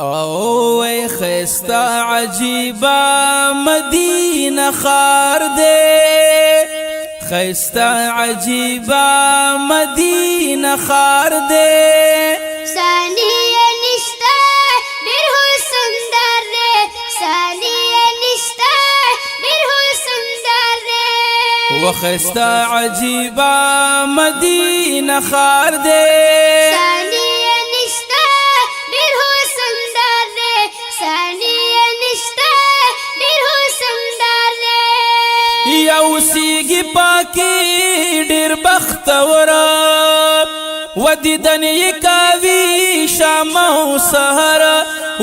او خیستا عجیبا مدینہ خار دے خیستا عجیبا مدینہ خار دے ثانیه نشته ډېر حسن دار دی ثانیه نشته ډېر حسن دار دی وخیستا عجیبا مدینہ خار دے ثانیه نشته ډېر حسن دار دی ثانیه نشته ډېر حسن دار دی یو سیږي پاکي ډېر بختور ودیدن یکاوی شام او سحر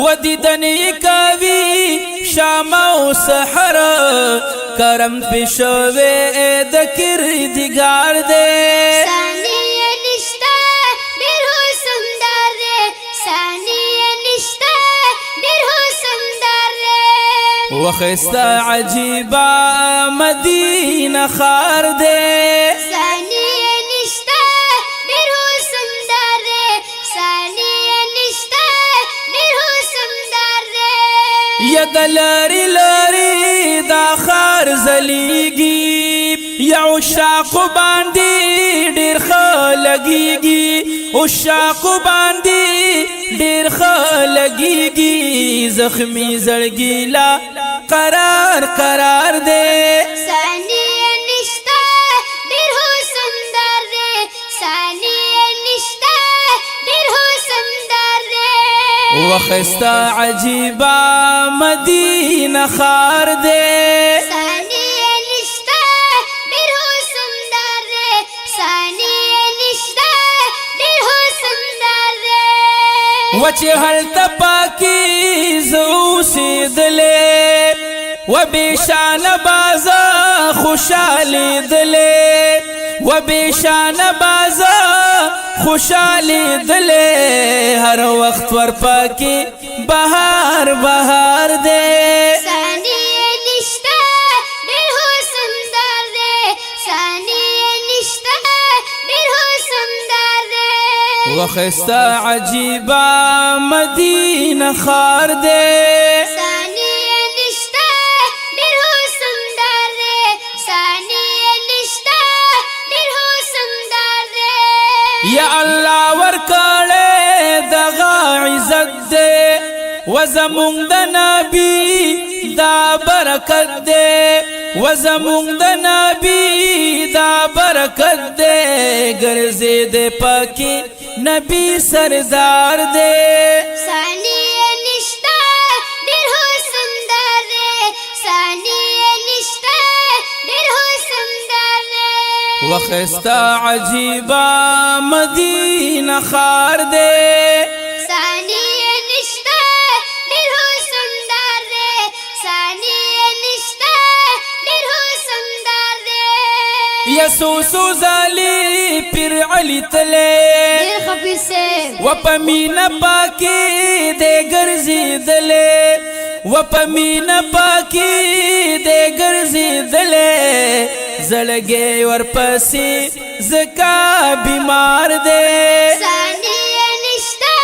ودیدن یکاوی شام او سحر کرم پښوی د کردګار دے ثانیه نشته ډېر حسن دار دی ثانیه نشته ډېر حسن دار دی وخیستا عجیبا مدینہ خار دے ثانیه نشته ډېر حسن دار دی ثانیه نشته ډېر حسن دار دی ید لاری لاری دا خار زلیگی یا عشاق باندی ډیر خلگیگی عشاق باندی ډیر خلگیگی زخمی زړګیلا قرار قرار دے ثانیه نشته ډېر حسن دار دی ثانیه نشته ډېر حسن دار دی وخیستا عجیبا مدینہ خار دے ثانیه نشته ډېر حسن دار دی ثانیه نشته ډېر حسن دار دی وچه هلتا پاکی زوسی دلے و بیشان بازا خوشالی دلے و بیشان بازا خوشالی دلے ہر وقت ور پاکی بہار بہار دے ثانیه نشته ډېر حسن دار دی ثانیه نشته ډېر حسن دار دی وخیستا عجیبا مدینہ خار دے ثانیه نشته ډېر حسن دار دی ثانیه نشته ډېر حسن دار دی یا اللہ ورکاڑے دغا عزت دے وزمونگ دا نبی دا برکت دے وزمونگ دا نبی دا برکت دے گرزے دے پاکی نبی سردار دے ثانیه نشته ډېر حسن دار دی ثانیه نشته ډېر حسن دار دی وخیستا عجیبا مدینہ خار دے ثانیه نشته ډېر حسن دار دی ثانیه نشته ډېر حسن دار دی یسوسو زالی پیر علی تلے ډېر خفي سے و پمینا پاکی دے گرزی دلے و پمینا پاکی دے گرزی دلے زړګي ورپسې زکا بیمار دے ثانیه نشته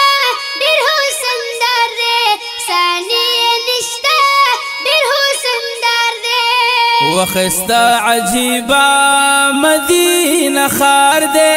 ډېر حسن دار دی ثانیه نشته ډېر حسن دار دی وخیستا عجیبا مدینہ خار دے